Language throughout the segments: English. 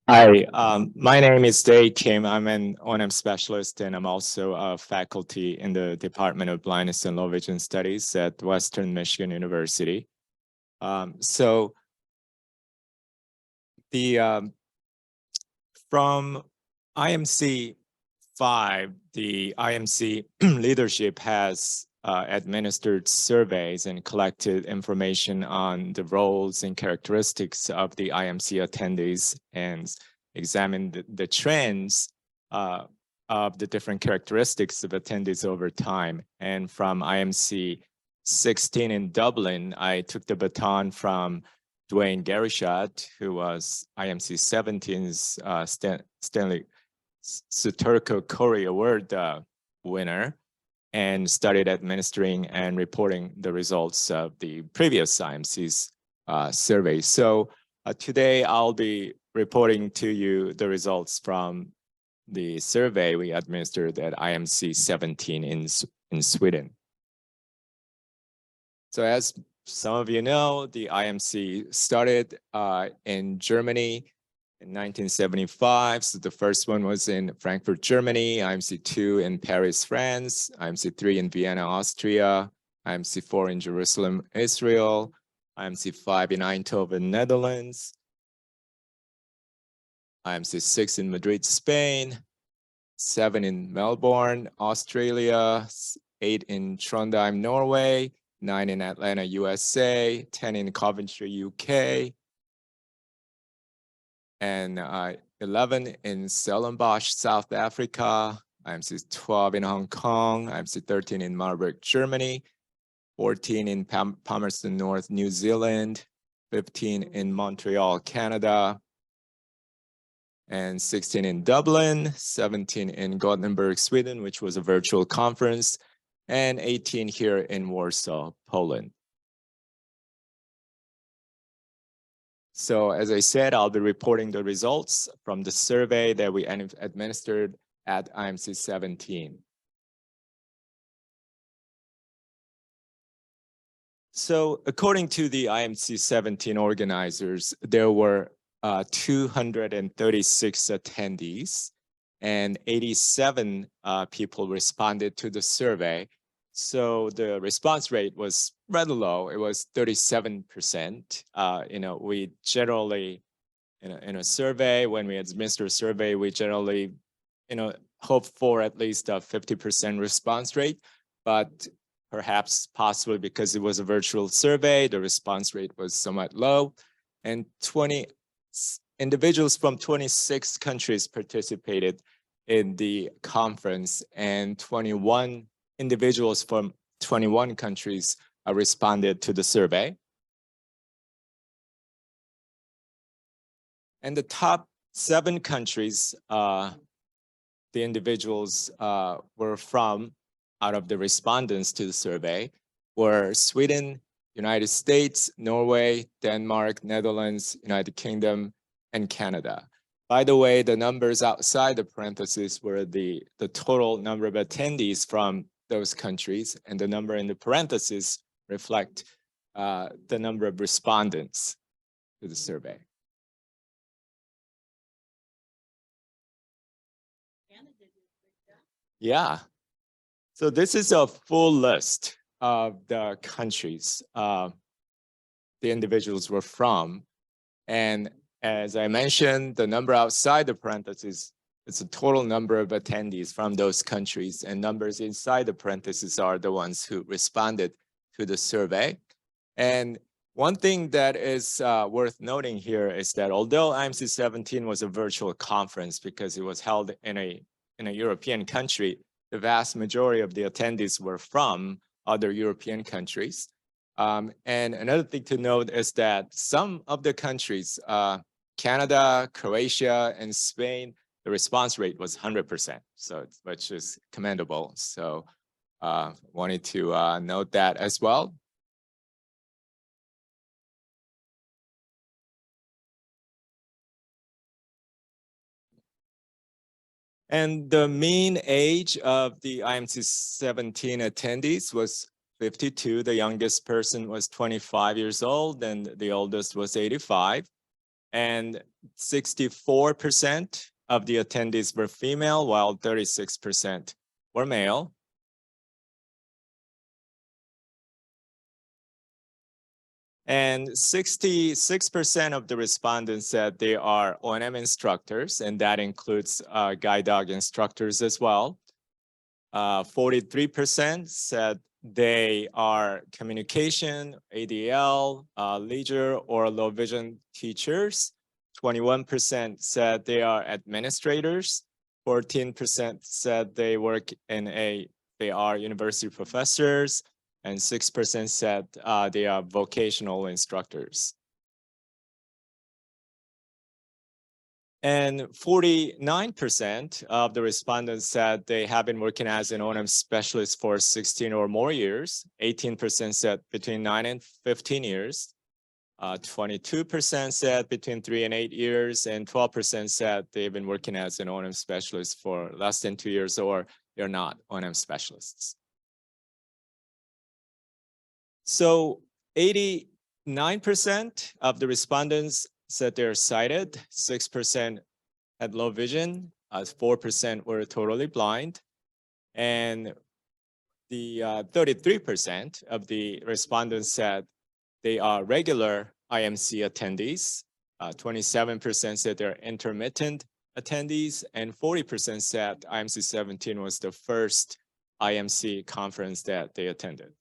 Hi, my name is Dae Kim. I'm an O&M specialist, and I'm also a faculty in the Department of Blindness and Low Vision Studies at Western Michigan University. So the from IMC 5, the IMC leadership has administered surveys and collected information on the roles and characteristics of the IMC attendees and examined the trends of the different characteristics of attendees over time. And from IMC 16 in Dublin, I took the baton from Dwayne Garishat, who was IMC 17's Stanley Suturko Corey Award winner, and started administering and reporting the results of the previous IMC's survey. So today I'll be reporting to you the results from the survey we administered at IMC 17 in Sweden. So as some of you know, the IMC started in Germany in 1975. So the first one was in Frankfurt, Germany, IMC 2 in Paris, France, IMC 3 in Vienna, Austria, IMC 4 in Jerusalem, Israel, IMC 5 in Eindhoven, Netherlands, IMC 6 in Madrid, Spain, 7 in Melbourne, Australia, 8 in Trondheim, Norway, 9 in Atlanta, USA, 10 in Coventry, UK, and 11 in Stellenbosch, South Africa, IMC 12 in Hong Kong, IMC 13 in Marburg, Germany, 14 in Palmerston North, New Zealand, 15 in Montreal, Canada, and 16 in Dublin, 17 in Gothenburg, Sweden, which was a virtual conference, and 18 here in Warsaw, Poland. So as I said, I'll be reporting the results from the survey that we administered at IMC 17. So according to the IMC 17 organizers, there were 236 attendees and 87 people responded to the survey. So the response rate was rather low. It was 37%. We generally, in a survey, when we administer a survey, we generally, hope for at least a 50% response rate. But perhaps possibly because it was a virtual survey, the response rate was somewhat low. And 20 individuals from 26 countries participated in the conference, and 21 individuals from 21 countries responded to the survey. And the top 7 countries the individuals were from, out of the respondents to the survey, were Sweden, United States, Norway, Denmark, Netherlands, United Kingdom, and Canada. By the way, the numbers outside the parentheses were the total number of attendees from those countries, and the number in the parentheses reflect the number of respondents to the survey. Yeah. So this is a full list of the countries the individuals were from. And as I mentioned, the number outside the parentheses is the total number of attendees from those countries, and numbers inside the parentheses are the ones who responded to the survey. And one thing that is worth noting here is that although IMC 17 was a virtual conference because it was held in a European country, the vast majority of the attendees were from other European countries. And another thing to note is that some of the countries, Canada, Croatia, and Spain, the response rate was 100%, which is commendable. So wanted to note that as well. And the mean age of the IMC 17 attendees was 52. The youngest person was 25 years old, and the oldest was 85. And 64% of the attendees were female, while 36% were male. And 66% of the respondents said they are O&M instructors, and that includes guide dog instructors as well. 43% said they are communication, ADL, leisure, or low vision teachers. 21% said they are administrators. 14% said they are university professors, and 6% said they are vocational instructors. And 49% of the respondents said they have been working as an O&M specialist for 16 or more years. 18% said between 9 and 15 years. 22% said between 3 and 8 years, and 12% said they've been working as an O&M specialist for less than 2 years, or they're not O&M specialists. So 89% of the respondents said they're sighted, 6% had low vision, 4% were totally blind, and the 33% of the respondents said they are regular IMC attendees. 27% said they're intermittent attendees, and 40% said IMC17 was the first IMC conference that they attended.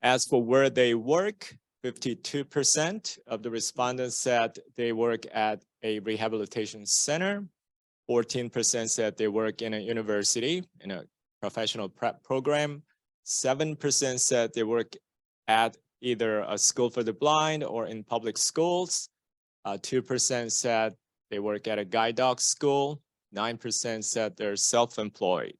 As for where they work, 52% of the respondents said they work at a rehabilitation center. 14% said they work in a university in a professional prep program. 7% said they work at either a school for the blind or in public schools. 2% said they work at a guide dog school. 9% said they're self-employed.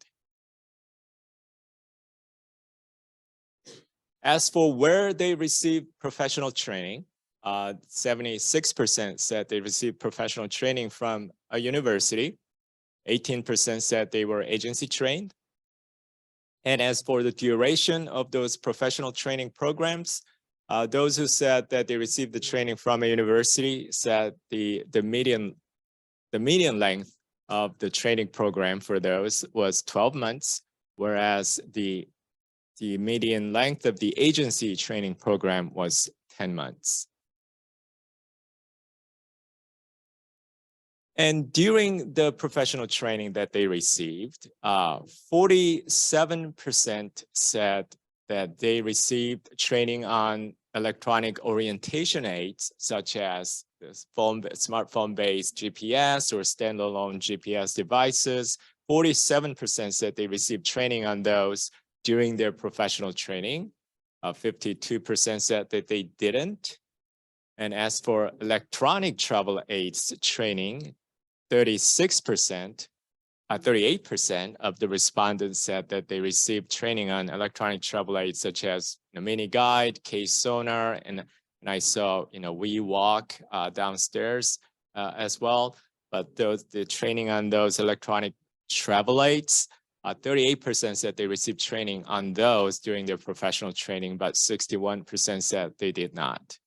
As for where they received professional training, 76% said they received professional training from a university. 18% said they were agency trained. And as for the duration of those professional training programs, those who said that they received the training from a university said the median length of the training program for those was 12 months, whereas the median length of the agency training program was 10 months. And during the professional training that they received, 47% said that they received training on electronic orientation aids, such as smartphone-based GPS or standalone GPS devices. 47% said they received training on those during their professional training. 52% said that they didn't. And as for electronic travel aids training, 38% of the respondents said that they received training on electronic travel aids such as mini guide, case sonar, and I saw WeWalk downstairs as well. But the training on those electronic travel aids, 38% said they received training on those during their professional training, but 61% said they did not.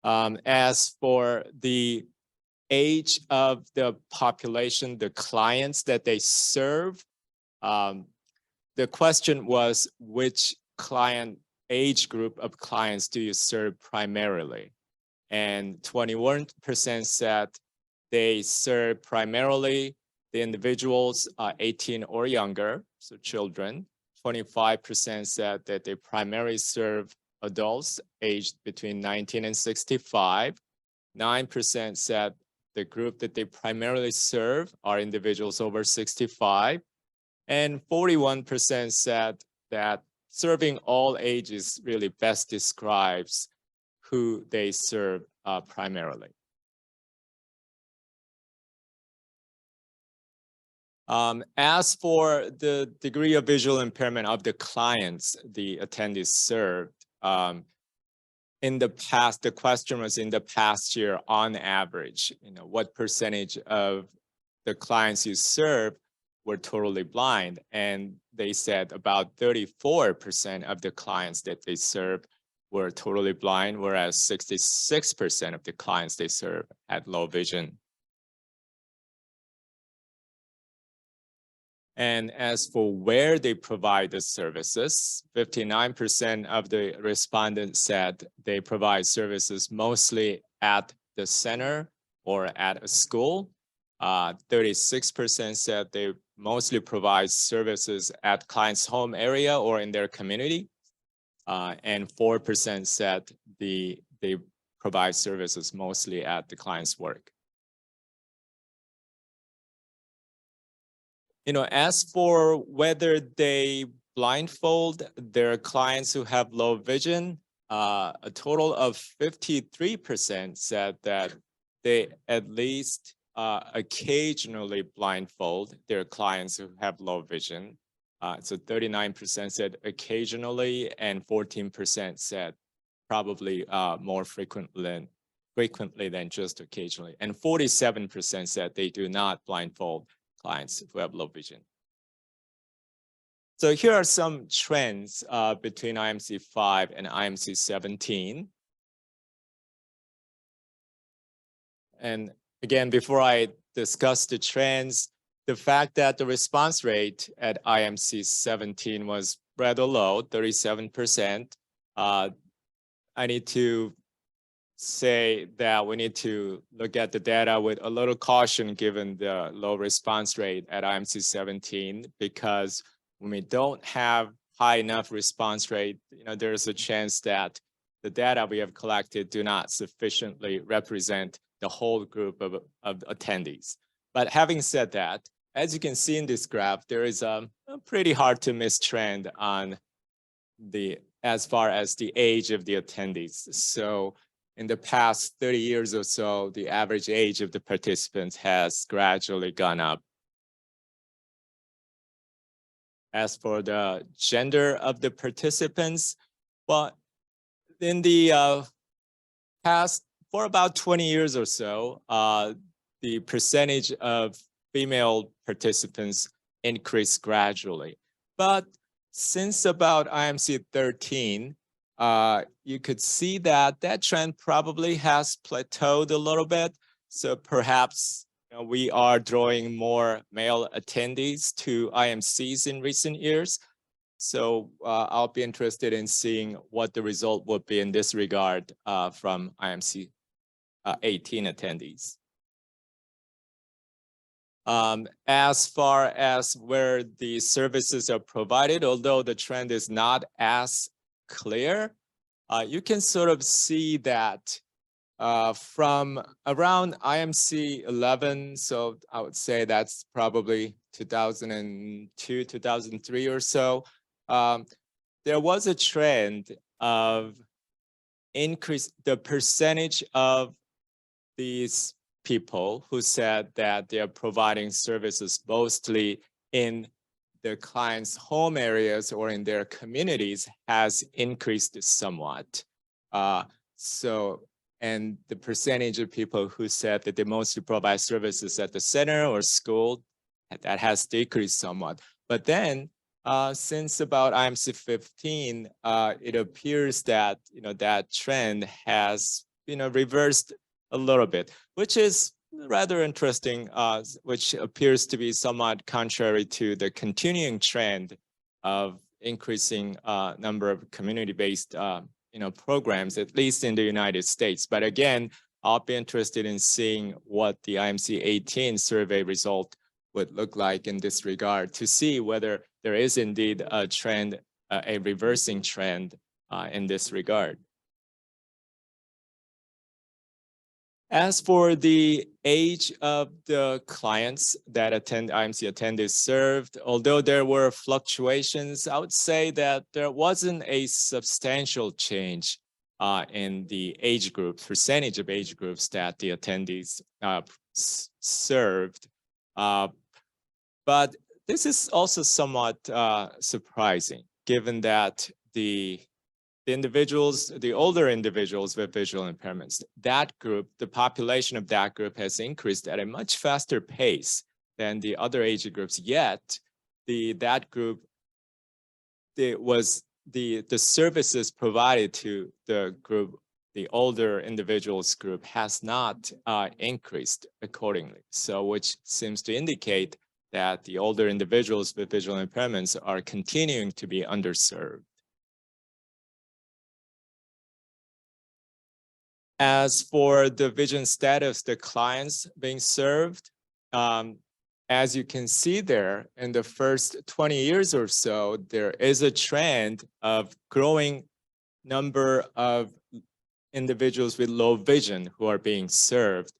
As for the age of the population, the clients that they serve, the question was, which age group of clients do you serve primarily? And 21% said they serve primarily the individuals 18 or younger, so children. 25% said that they primarily serve adults aged between 19 and 65. 9% said the group that they primarily serve are individuals over 65. And 41% said that serving all ages really best describes who they serve primarily. As for the degree of visual impairment of the clients the attendees served, in the past, the question was in the past year, on average, what percentage of the clients you serve were totally blind? And they said about 34% of the clients that they served were totally blind, whereas 66% of the clients they serve had low vision. And as for where they provide the services, 59% of the respondents said they provide services mostly at the center or at a school. 36% said they mostly provide services at client's home area or in their community. And 4% said they provide services mostly at the client's work. As for whether they blindfold their clients who have low vision, a total of 53% said that they at least occasionally blindfold their clients who have low vision. So 39% said occasionally, and 14% said probably more frequently than just occasionally. And 47% said they do not blindfold clients who have low vision. So here are some trends between IMC 5 and IMC 17. And again, before I discuss the trends, the fact that the response rate at IMC 17 was rather low, 37%, I need to say that we need to look at the data with a little caution given the low response rate at IMC 17, because when we don't have high enough response rate, there's a chance that the data we have collected do not sufficiently represent the whole group of attendees. But having said that, as you can see in this graph, there is a pretty hard to miss trend on as far as the age of the attendees. So in the past 30 years or so, the average age of the participants has gradually gone up. As for the gender of the participants, well, in the past, for about 20 years or so, the percentage of female participants increased gradually. But since about IMC 13, you could see that trend probably has plateaued a little bit. So perhaps we are drawing more male attendees to IMCs in recent years. So I'll be interested in seeing what the result would be in this regard from IMC 18 attendees. As far as where the services are provided, although the trend is not as clear, you can sort of see that from around IMC 11, so I would say that's probably 2002, 2003 or so, there was a trend of increase the percentage of these people who said that they are providing services mostly in their clients' home areas or in their communities has increased somewhat. And the percentage of people who said that they mostly provide services at the center or school, that has decreased somewhat. But then since about IMC 15, it appears that that trend has reversed a little bit, which is rather interesting, which appears to be somewhat contrary to the continuing trend of increasing number of community-based programs, at least in the United States. But again, I'll be interested in seeing what the IMC 18 survey result would look like in this regard to see whether there is indeed a trend, a reversing trend in this regard. As for the age of the clients that IMC attendees served, although there were fluctuations, I would say that there wasn't a substantial change in the age group, percentage of age groups that the attendees served. But this is also somewhat surprising, given that the older individuals with visual impairments, that group, the population of that group has increased at a much faster pace than the other age groups. Yet, that group was the services provided to the group, the older individuals group, has not increased accordingly. So which seems to indicate that the older individuals with visual impairments are continuing to be underserved. As for the vision status, the clients being served, as you can see there, in the first 20 years or so, there is a trend of growing number of individuals with low vision who are being served.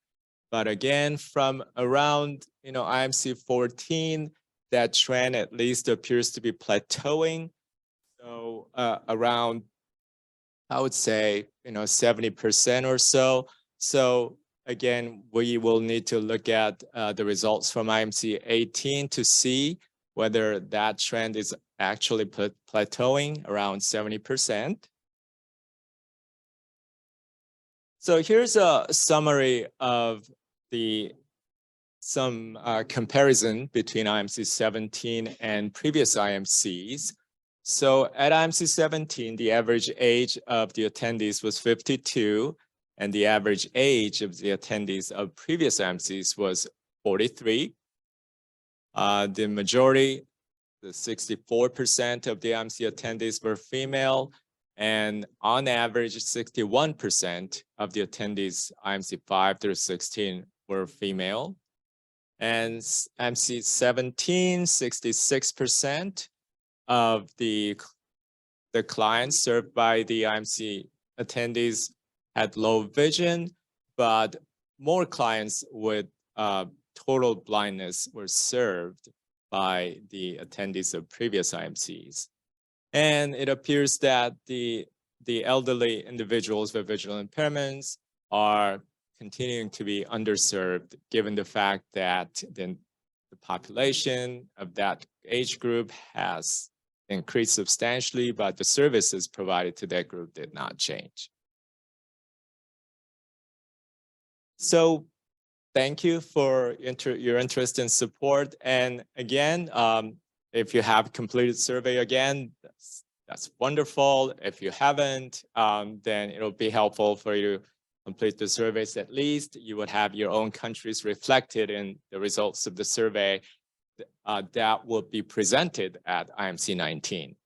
But again, from around IMC 14, that trend at least appears to be plateauing. So around, I would say, 70% or so. So again, we will need to look at the results from IMC18 to see whether that trend is actually plateauing around 70%. So here's a summary of some comparison between IMC 17 and previous IMCs. So at IMC 17, the average age of the attendees was 52, and the average age of the attendees of previous IMCs was 43. The majority, the 64% of the IMC attendees were female, and on average, 61% of the attendees IMC 5 through 16 were female. And IMC 17, 66% of the clients served by the IMC attendees had low vision, but more clients with total blindness were served by the attendees of previous IMCs. And it appears that the elderly individuals with visual impairments are continuing to be underserved, given the fact that the population of that age group has increased substantially, but the services provided to that group did not change. So thank you for your interest and support. And again, if you have completed survey again, that's wonderful. If you haven't, then it'll be helpful for you to complete the surveys. At least you would have your own countries reflected in the results of the survey that will be presented at IMC 19.